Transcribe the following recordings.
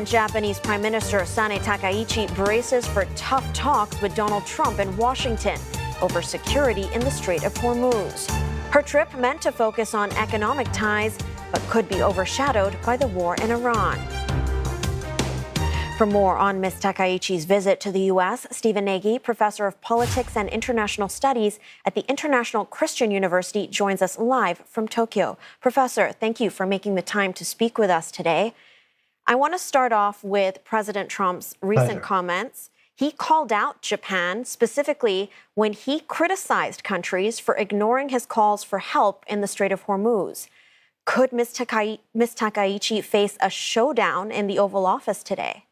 Japanese Prime Minister Sanae Takaichi braces for tough talks with Donald Trump in Washington over security in the Strait of Hormuz. Her trip meant to focus on economic ties, but could be overshadowed by the war in Iran. For more on Ms. Takaichi's visit to the U.S., Stephen Nagy, professor of politics and international studies at the International Christian University, joins us live from Tokyo. Professor, thank you for making the time to speak with us today. I want to start off with President Trump's recent comments. He called out Japan specifically when he criticized countries for ignoring his calls for help in the Strait of Hormuz. Could Ms. Takaichi face a showdown in the Oval Office today?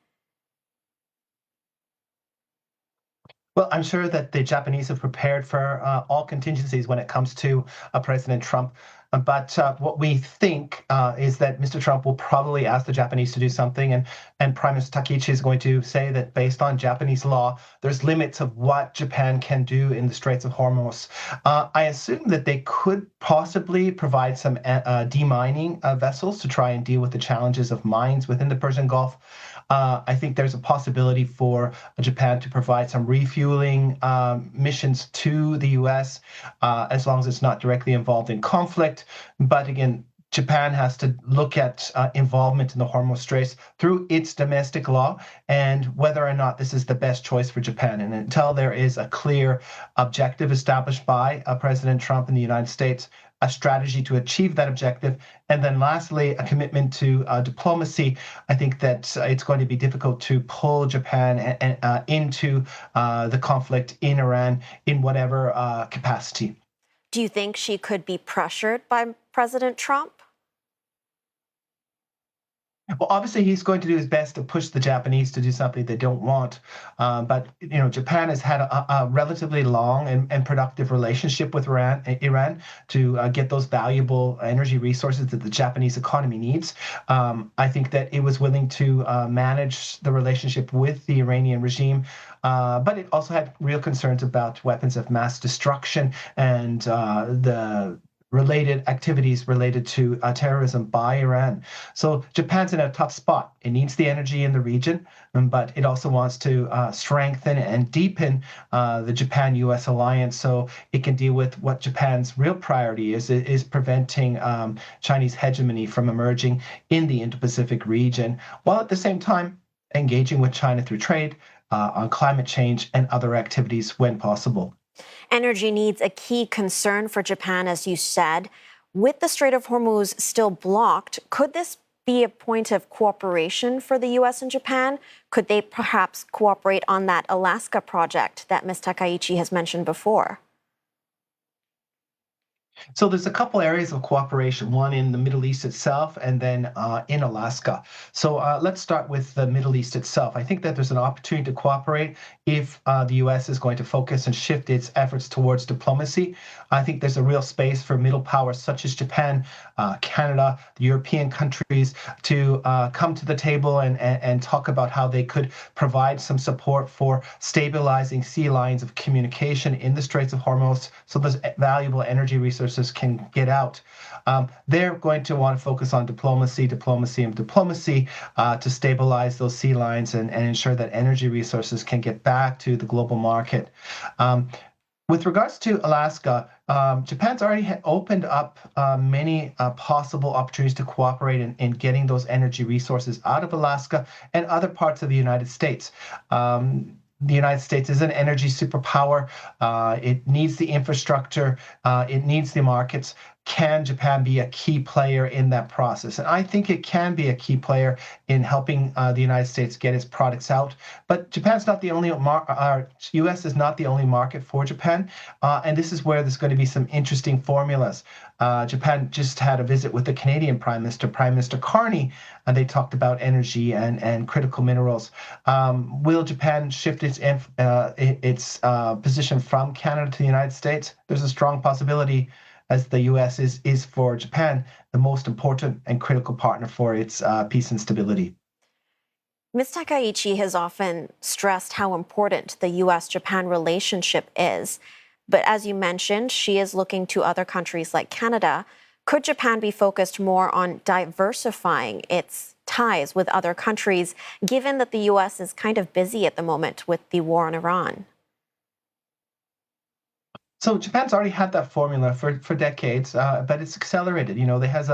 Well, I'm sure that the Japanese have prepared for all contingencies when it comes to President Trump. But what we think is that Mr. Trump will probably ask the Japanese to do something, and Prime Minister Takaichi is going to say that based on Japanese law, there's limits of what Japan can do in the Straits of Hormuz. I assume that they could possibly provide some demining vessels to try and deal with the challenges of mines within the Persian Gulf. I think there's a possibility for Japan to provide some refueling missions to the U.S. As long as it's not directly involved in conflict. But again, Japan has to look at involvement in the Hormuz Straits through its domestic law and whether or not this is the best choice for Japan. And until there is a clear objective established by President Trump in the United States, a strategy to achieve that objective, and then lastly, a commitment to diplomacy, I think that it's going to be difficult to pull Japan into the conflict in Iran in whatever capacity. Do you think she could be pressured by President Trump? Well, obviously, he's going to do his best to push the Japanese to do something they don't want. But, Japan has had a relatively long and productive relationship with Iran to get those valuable energy resources that the Japanese economy needs. I think that it was willing to manage the relationship with the Iranian regime. But it also had real concerns about weapons of mass destruction and the related activities related to terrorism by Iran. So Japan's in a tough spot. It needs the energy in the region, but it also wants to strengthen and deepen the Japan-U.S. alliance so it can deal with what Japan's real priority is preventing Chinese hegemony from emerging in the Indo-Pacific region, while at the same time engaging with China through trade, on climate change and other activities when possible. Energy needs a key concern for Japan, as you said. With the Strait of Hormuz still blocked, could this be a point of cooperation for the U.S. and Japan? Could they perhaps cooperate on that Alaska project that Ms. Takaichi has mentioned before? So there's a couple areas of cooperation, one in the Middle East itself and then in Alaska. So let's start with the Middle East itself. I think that there's an opportunity to cooperate if the U.S. is going to focus and shift its efforts towards diplomacy. I think there's a real space for middle powers such as Japan, Canada, the European countries to come to the table and talk about how they could provide some support for stabilizing sea lines of communication in the Straits of Hormuz so those valuable energy resources can get out. They're going to want to focus on diplomacy to stabilize those sea lines and ensure that energy resources can get back to the global market. With regards to Alaska, Japan's already opened up many possible opportunities to cooperate in getting those energy resources out of Alaska and other parts of the United States. The United States is an energy superpower. It needs the infrastructure. It needs the markets. Can Japan be a key player in that process? And I think it can be a key player in helping the United States get its products out. But Japan's not the only U.S. is not the only market for Japan. And this is where there's going to be some interesting formulas. Japan just had a visit with the Canadian Prime Minister Carney, and they talked about energy and critical minerals. Will Japan shift its position from Canada to the United States? There's a strong possibility, as the U.S. is for Japan the most important and critical partner for its peace and stability. Ms. Takaichi has often stressed how important the U.S.-Japan relationship is. But as you mentioned, she is looking to other countries like Canada. Could Japan be focused more on diversifying its ties with other countries, given that the U.S. is kind of busy at the moment with the war on Iran? So Japan's already had that formula for decades, but it's accelerated. There has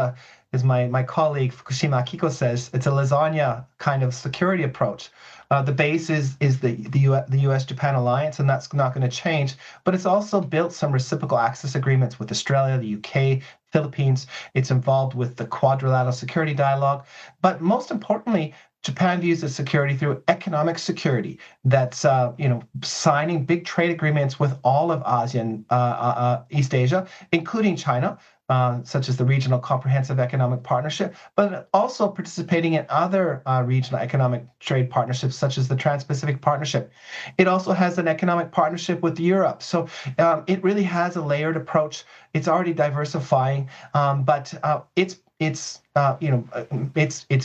as my colleague Fukushima Akiko says, it's a lasagna kind of security approach. The base is the U.S.-Japan alliance, and that's not going to change. But it's also built some reciprocal access agreements with Australia, the UK, Philippines. It's involved with the quadrilateral security dialogue. But most importantly, Japan views the security through economic security. That's signing big trade agreements with all of ASEAN, East Asia, including China, such as the Regional Comprehensive Economic Partnership, but also participating in other regional economic trade partnerships, such as the Trans-Pacific Partnership. It also has an economic partnership with Europe. So it really has a layered approach. It's already diversifying, but its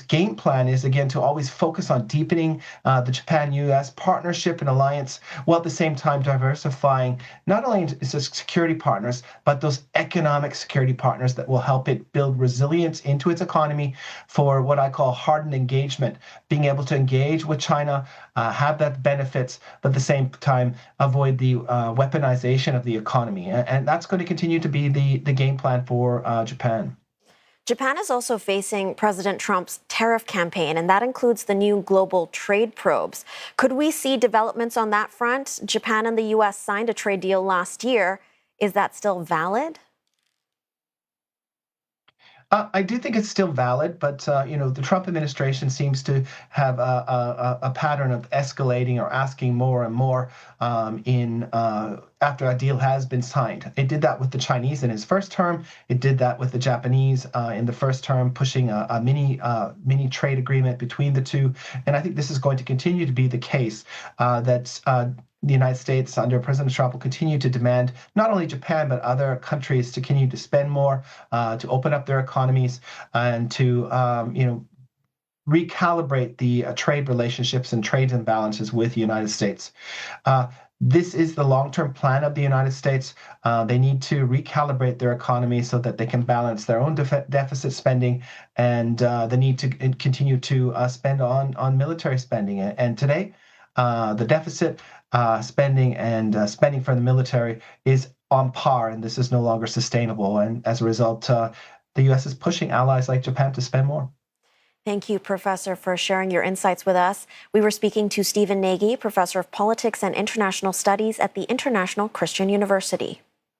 game plan is again to always focus on deepening the Japan-U.S. partnership and alliance, while at the same time diversifying not only its security partners, but those economic security partners that will help it build resilience into its economy for what I call hardened engagement, being able to engage with China, have that benefits, but at the same time avoid the weaponization of the economy. And that's going to continue to be the game plan for Japan. Japan is also facing President Trump's tariff campaign, and that includes the new global trade probes. Could we see developments on that front? Japan and the U.S. signed a trade deal last year. Is that still valid? I do think it's still valid, but the Trump administration seems to have a pattern of escalating or asking more and more after a deal has been signed. It did that with the Chinese in his first term. It did that with the Japanese in the first term, pushing a mini trade agreement between the two. And I think this is going to continue to be the case that the United States under President Trump will continue to demand not only Japan, but other countries to continue to spend more, to open up their economies, and to recalibrate the trade relationships and trade imbalances with the United States. This is the long-term plan of the United States. They need to recalibrate their economy so that they can balance their own deficit spending and the need to continue to spend on military spending. And today, the deficit spending and spending for the military is on par, and this is no longer sustainable. And as a result, the U.S. is pushing allies like Japan to spend more. Thank you, Professor, for sharing your insights with us. We were speaking to Stephen Nagy, Professor of Politics and International Studies at the International Christian University.